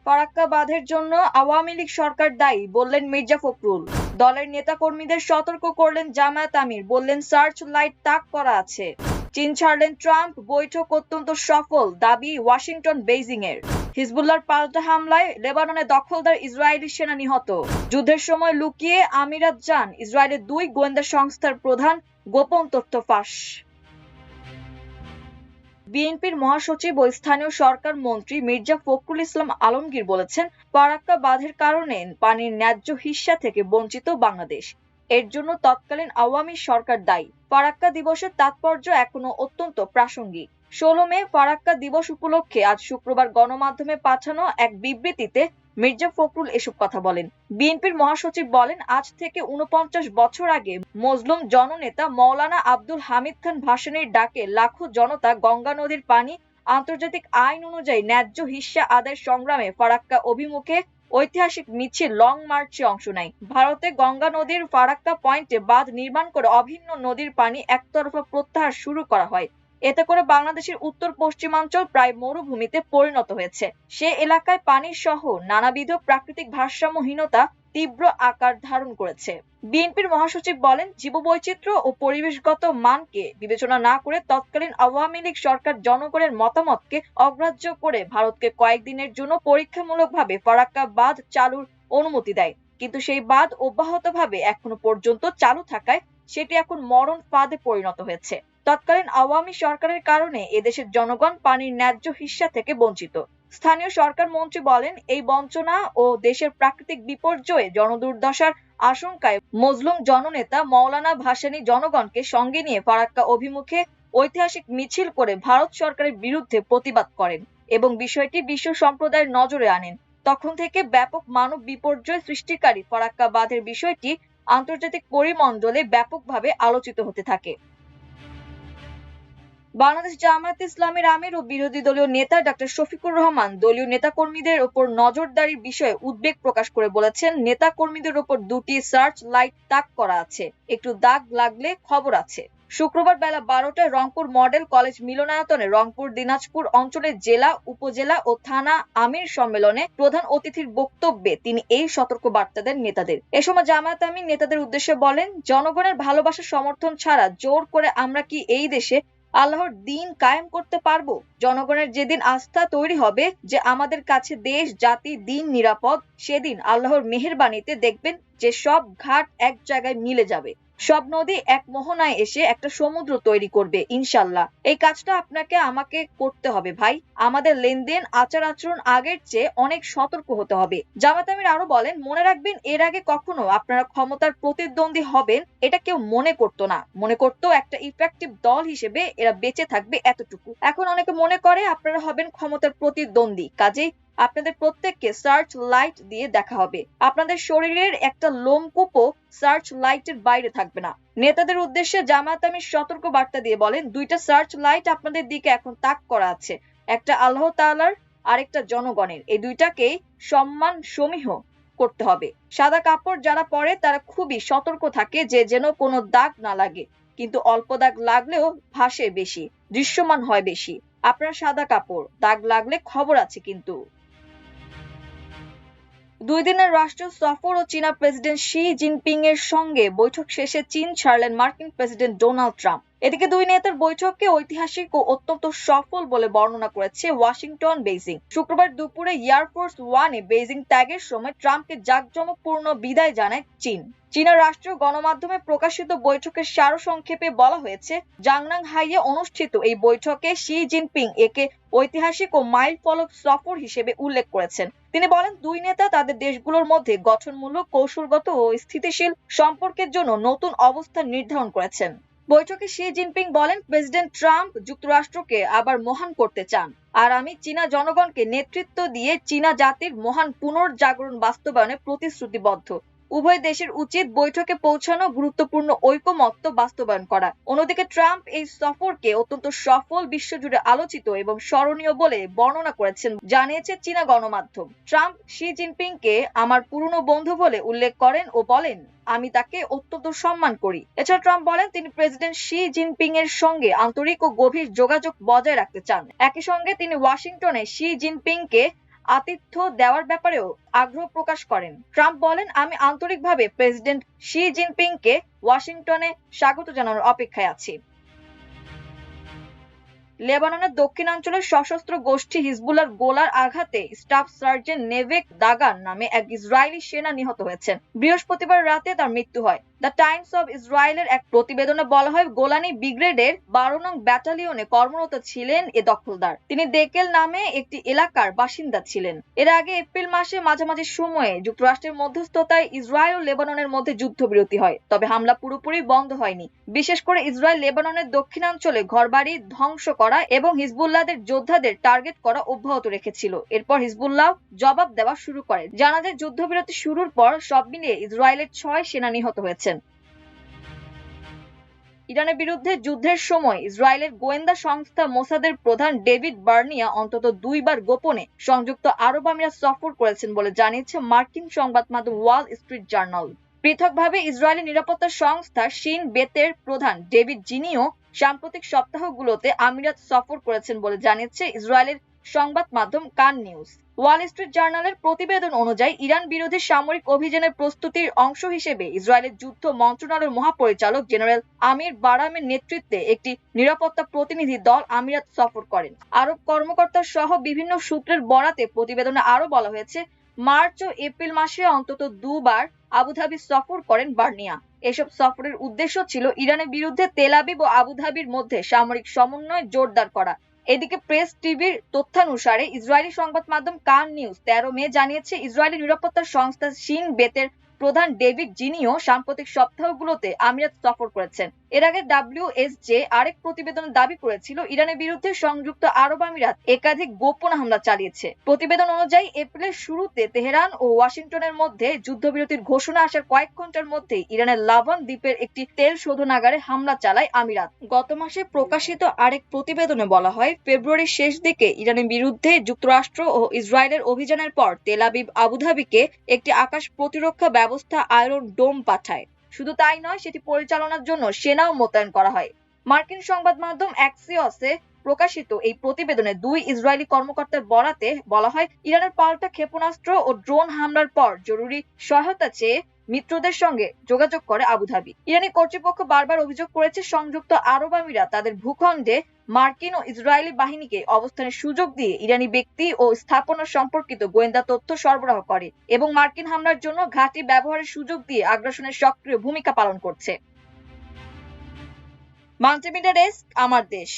ফারাক্কা বাঁধের জন্য আওয়ামী লীগ সরকার দায়ী বললেন মির্জা ফখরুল। দলের নেতাকর্মীদের সতর্ক করলেন জামায়াত আমির, বললেন সার্চ লাইট তাক করা আছে। চীন ছাড়লেন ট্রাম্প, বৈঠক অত্যন্ত সফল দাবি ওয়াশিংটন বেইজিং এর। হিজবুল্লাহর পাল্টা হামলায় লেবাননে দখলদার ইসরায়েলি সেনা নিহত। যুদ্ধের সময় লুকিয়ে আমিরাত যান ইসরায়েলের 2 গোয়েন্দা সংস্থার প্রধান, গোপন তথ্য ফাঁস। বিএনপির মহাসচিব ও স্থানীয় সরকার মন্ত্রী মির্জা ফখরুল ইসলাম আলমগীর বলেছেন, ফারাক্কা বাঁধের কারণে পানির ন্যায্য হিস্যা থেকে বঞ্চিত বাংলাদেশ। এর জন্য তৎকালীন আওয়ামী সরকার দায়ী। ফারাক্কা দিবসের তাৎপর্য এখনো অত্যন্ত প্রাসঙ্গিক। 16 মে ফারাক্কা দিবস উপলক্ষে আজ শুক্রবার গণমাধ্যমে পাঠানো এক বিবৃতিতে মির্জা ফখরুল এসব কথা বলেন। বিএনপির মহাসচিব বলেন, আজ থেকে 49 বছর আগে মজলুম জননেতা মৌলানা আব্দুল হামিদ খান ভাসানীর ডাকে লাখো জনতা গঙ্গা নদীর পানি আন্তর্জাতিক আইন অনুযায়ী ন্যায্য হিস্যা আদায়ের সংগ্রামে ফারাক্কা অভিমুখে ঐতিহাসিক মিছিল লং মার্চে অংশ নেয়। ভারতে গঙ্গা নদীর ফারাক্কা পয়েন্টে বাঁধ নির্মাণ করে অভিন্ন নদীর পানি একতরফা প্রত্যাহার শুরু করা হয়। এতে করে বাংলাদেশের উত্তর পশ্চিমাঞ্চল প্রায় মরুভূমিতে পরিণত হয়েছে। সে এলাকায় পানির সহ নানাবিধ প্রাকৃতিক ভারসাম্যহীনতা তীব্র আকার ধারণ করেছে। বিএনপির মহাসচিব বলেন, জীববৈচিত্র্য ও পরিবেশগত মানকে বিবেচনা না করে তৎকালীন আওয়ামী লীগ সরকার জনগণের মতামতকে অগ্রাহ্য করে ভারতকে কয়েকদিনের জন্য পরীক্ষামূলকভাবে ফারাক্কা বাঁধ চালুর অনুমতি দেয়। কিন্তু সেই বাঁধ অব্যাহতভাবে এখনো পর্যন্ত চালু থাকায় সেটি এখন মরণ ফাঁদে পরিণত হয়েছে। তৎকালীন আওয়ামী সরকারের কারণে এদেশের জনগণ পানির ন্যায্য হিস্যা থেকে বঞ্চিত। স্থানীয় সরকার মন্ত্রী বলেন, এই বঞ্চনা ও দেশের প্রাকৃতিক বিপর্যয়ে জনদুর্দশার আশঙ্কায় মজলুম জননেতা মৌলানা ভাসানী জনগণকে সঙ্গে নিয়ে ফারাক্কা অভিমুখে ঐতিহাসিক মিছিল করে ভারত সরকারের বিরুদ্ধে প্রতিবাদ করেন এবং বিষয়টি বিশ্ব সম্প্রদায়ের নজরে আনেন। তখন থেকে ব্যাপক মানব বিপর্যয় সৃষ্টিকারী ফারাক্কা বাঁধের বিষয়টি আন্তর্জাতিক পরিমণ্ডলে ব্যাপকভাবে আলোচিত হতে থাকে। বাংলাদেশ জামায়াত ইসলামের আমির ও বিরোধী দলীয় নেতা ডক্টর শফিকুর রহমান দলীয় নেতাকর্মীদের উপর নজরদারির বিষয়ে উদ্বেগ প্রকাশ করে বলেছেন, নেতাকর্মীদের উপর 2টি সার্চ লাইট তাক করা আছে, একটু দাগ লাগলে খবর আছে। শুক্রবার বেলা 12টায় রংপুর মডেল কলেজ মিলনায়তনে রংপুর দিনাজপুর অঞ্চলের জেলা, উপজেলা ও থানা আমির সম্মেলনে প্রধান অতিথির বক্তব্যে তিনি এই সতর্ক বার্তা দেন নেতাদের। এ সময় জামায়াত আমির নেতাদের উদ্দেশ্যে বলেন, জনগণের ভালোবাসা সমর্থন ছাড়া জোর করে আমরা কি এই দেশে আল্লাহর দিন কায়েম করতে পারবো? জনগণের যেদিন আস্থা তৈরি হবে যে আমাদের কাছে দেশ, জাতি, দিন নিরাপদ, সেদিন আল্লাহর মেহেরবানিতে দেখবেন যে সব ঘাট এক জায়গায় মিলে যাবে, সব নদী এক মোহনায় এসে একটা সমুদ্র তৈরি করবে ইনশাল্লাহ। এই কাজটা আপনাকে আমাকে করতে হবে ভাই। আমাদের লেনদেন, আচার আচরণ আগের চেয়ে অনেক সতর্ক হতে হবে। জামায়াত আমির আরো বলেন, মনে রাখবেন এর আগে কখনো আপনারা ক্ষমতার প্রতিদ্বন্দ্বী হবেন এটা কেউ মনে করতো না। মনে করতো একটা ইফেক্টিভ দল হিসেবে এরা বেঁচে থাকবে এতটুকু। এখন অনেকে মনে করে আপনারা হবেন ক্ষমতার প্রতিদ্বন্দ্বী, কাজেই আপনাদের প্রত্যেককে সার্চ লাইট দিয়ে দেখা হবে। আপনাদের শরীরের একটা লোমকূপও সার্চ লাইটের বাইরে থাকবে না। নেতাদের উদ্দেশ্যে জামায়াত আমির সতর্ক বার্তা দিয়ে বলেন, 2টা সার্চ লাইট আপনাদের দিকে এখন তাক করা আছে, একটা আল্লাহ তাআলার আর একটা জনগণের। এই দুইটাকেই সম্মান সমীহ করতে হবে। সাদা কাপড় যারা পরে তারা খুবই সতর্ক থাকে যে যেন কোনো দাগ না লাগে, কিন্তু অল্প দাগ লাগলেও ভাসে বেশি, দৃশ্যমান হয় বেশি। আপনার সাদা কাপড়, দাগ লাগলে খবর আছে কিন্তু। 2 দিনের রাষ্ট্র সফর ও চীনা প্রেসিডেন্ট শি জিনপিং এর সঙ্গে বৈঠক শেষে চীন ছাড়লেন মার্কিন প্রেসিডেন্ট ডোনাল্ড ট্রাম্প। এদিকে 2 নেতার বৈঠককে ঐতিহাসিক ও অত্যন্ত সফল বলে বর্ণনা করেছে ওয়াশিংটন বেইজিং। শুক্রবার দুপুরে এয়ারফোর্স ওয়ানে বেইজিং ত্যাগের সময় ট্রাম্পকে জাঁকজমকপূর্ণ বিদায় জানায় চীন। চীনা রাষ্ট্রীয় গণমাধ্যমে প্রকাশিত বৈঠকের সারসংক্ষেপে বলা হয়েছে, জাংনাংহাইয়ে অনুষ্ঠিত এই বৈঠকে শি জিনপিং একে ঐতিহাসিক ও মাইল ফলক সফর হিসেবে উল্লেখ করেছেন। তিনি বলেন, 2 নেতা তাদের দেশগুলোর মধ্যে গঠনমূলক, কৌশলগত ও স্থিতিশীল সম্পর্কের জন্য নতুন অবস্থান নির্ধারণ করেছেন। বৈঠকে শি জিনপিং বলেন, প্রেসিডেন্ট ট্রাম্প যুক্তরাষ্ট্রকে আবার মহান করতে চান, আর আমি চীনা জনগণকে নেতৃত্ব দিয়ে চীনা জাতির মহান পুনর্জাগরণ বাস্তবায়নে প্রতিশ্রুতিবদ্ধ। উভয় দেশের উচিত বৈঠকে পৌঁছানো গুরুত্বপূর্ণ ঐকমত্য বাস্তবায়ন করা। অন্যদিকে ট্রাম্প এই সফরকে অত্যন্ত সফল, বিশ্বজুড়ে আলোচিত এবং স্মরণীয় বলে বর্ণনা করেছেন জানিয়েছে চীনা গণমাধ্যম। ট্রাম্প শি জিনপিংকে আমার পুরনো বন্ধু বলে উল্লেখ করেন ও বলেন, আমি তাকে অত্যন্ত সম্মান করি। এছাড়া ট্রাম্প বলেন, তিনি প্রেসিডেন্ট শি জিনপিং এর সঙ্গে আন্তরিক ও গভীর যোগাযোগ বজায় রাখতে চান। একই সঙ্গে তিনি ওয়াশিংটনে শি জিনপিংকে আতিথ্য দেওয়ার ব্যাপারেও আগ্রহ প্রকাশ করেন। ট্রাম্প বলেন, আমি আন্তরিকভাবে প্রেসিডেন্ট শি জিনপিংকে ওয়াশিংটনে স্বাগত জানানোর অপেক্ষায় আছি। লেবাননের দক্ষিণাঞ্চলের সশস্ত্র গোষ্ঠী হিজবুল্লাহর গোলার আঘাতে স্টাফ সার্জেন্ট নেভেক দাগান নামে এক ইসরায়েলি সেনা নিহত হয়েছেন। বৃহস্পতিবার রাতে তার মৃত্যু হয়। দ্য টাইমস অব ইসরায়েলের এক প্রতিবেদনে বলা হয়, গোলানি ব্রিগেডের 12 নং ব্যাটালিয়নে কর্মরত ছিলেন এ দখলদার। তিনি দেকেল নামে একটি এলাকার বাসিন্দা ছিলেন। এর আগে এপ্রিল মাসে মাঝামাঝি সময়ে যুক্তরাষ্ট্রের মধ্যস্থতায় ইসরায়েল ও লেবাননের মধ্যে যুদ্ধবিরতি হয়, তবে হামলা পুরোপুরি বন্ধ হয়নি। বিশেষ করে ইসরায়েল লেবাননের দক্ষিণাঞ্চলে ঘরবাড়ি ধ্বংস করা এবং হিজবুল্লাহদের যোদ্ধাদের টার্গেট করা অব্যাহত রেখেছিল। এরপর হিজবুল্লাহ জবাব দেওয়া শুরু করে। জানা যায়, যুদ্ধবিরতি শুরুর পর সব মিলিয়ে ইসরায়েলের 6 সেনা নিহত হয়েছেন। ইরানের বিরুদ্ধে যুদ্ধের সময় ইসরায়েলের গোয়েন্দা সংস্থা মোসাদের প্রধান ডেভিড বার্নিয়া অন্তত 2 বার গোপনে সংযুক্ত আরব আমিরাত সফর করেছেন বলে জানিয়েছে মার্কিন সংবাদ মাধ্যম ওয়াল স্ট্রিট জার্নাল। পৃথকভাবে ইসরায়েলি নিরাপত্তা সংস্থা শিন বেতের প্রধান ডেভিড জিনিও সাম্প্রতিক সপ্তাহগুলোতে আমিরাত সফর করেছেন বলে জানিয়েছে ইসরায়েলের সংবাদ মাধ্যম কান নিউজ। ওয়াল স্ট্রিট জার্নালের প্রতিবেদন অনুযায়ী, ইরান বিরোধী সামরিক অভিযানের প্রস্তুতির অংশ হিসেবে ইসরায়েলের যুদ্ধ মন্ত্রণালয়ের মহাপরিচালক জেনারেল আমির বারামের নেতৃত্বে একটি নিরাপত্তা প্রতিনিধি দল আমিরাত সফর করেন। আরব কর্মকর্তা সহ বিভিন্ন সূত্রের বরাতে প্রতিবেদনে আরো বলা হয়েছে, মার্চ ও এপ্রিল মাসে অন্তত 2 বার আবুধাবি সফর করেন বার্নিয়া। এসব সফরের উদ্দেশ্য ছিল ইরানের বিরুদ্ধে তেল আবিব ও আবুধাবির মধ্যে সামরিক সমন্বয় জোরদার করা। এদিকে প্রেস টিভির তথ্যানুসারে ইসরায়েলি সংবাদ মাধ্যম কান নিউজ 13 মে জানিয়েছে, ইসরায়েলি নিরাপত্তা সংস্থা শিন বেতের প্রধান ডেভিড জিনিও সাম্প্রতিক সপ্তাহগুলোতে আমিরাত সফর করেছেন। এর আগে WSJ আরেক প্রতিবেদনে দাবি করেছিল, ইরানের বিরুদ্ধে সংযুক্ত আরব আমিরাত একাধিক গোপন হামলা চালিয়েছে। প্রতিবেদন অনুযায়ী, এপ্রিলের শুরুতে তেহরান ও ওয়াশিংটনের মধ্যে যুদ্ধবিরতির ঘোষণা আসার কয়েক ঘন্টার মধ্যে ইরানের লাভান দ্বীপের একটি তেল শোধনাগারে হামলা চালায় আমিরাত। গত মাসে প্রকাশিত আরেক প্রতিবেদনে বলা হয়, ফেব্রুয়ারির শেষ দিকে ইরানের বিরুদ্ধে যুক্তরাষ্ট্র ও ইসরায়েলের অভিযানের পর তেল আবিব আবুধাবিকে একটি আকাশ প্রতিরক্ষা ব্যবস্থা আয়রন ডোম পাঠায়। শুধু তাই নয়, সেটি পরিচালনার জন্য সেনাও মোতায়েন করা হয়। মার্কিন সংবাদ মাধ্যম অ্যাক্সিওসে প্রকাশিত এই প্রতিবেদনে 2 ইসরায়েলি কর্মকর্তার বরাতে বলা হয়, ইরানের পাল্টা ক্ষেপণাস্ত্র ও ড্রোন হামলার পর জরুরি সহায়তা চেয়ে মিত্রদের সঙ্গে যোগাযোগ করে আবুধাবি। ইরানি কর্তৃপক্ষ বারবার অভিযোগ করেছে, সংযুক্ত আরব আমিরাত তাদের ভূখণ্ডে মার্কিন ও ইসরায়েলি বাহিনীকে অবস্থানের সুযোগ দিয়ে ইরানি ব্যক্তি ও স্থাপনা সম্পর্কিত গোয়েন্দা তথ্য সরবরাহ করে এবং মার্কিন হামলার জন্য ঘাঁটি ব্যবহারের সুযোগ দিয়ে আগ্রাসনের সক্রিয় ভূমিকা পালন করছে। মাল্টিমিডিয়া ডেস্ক, আমার দেশ।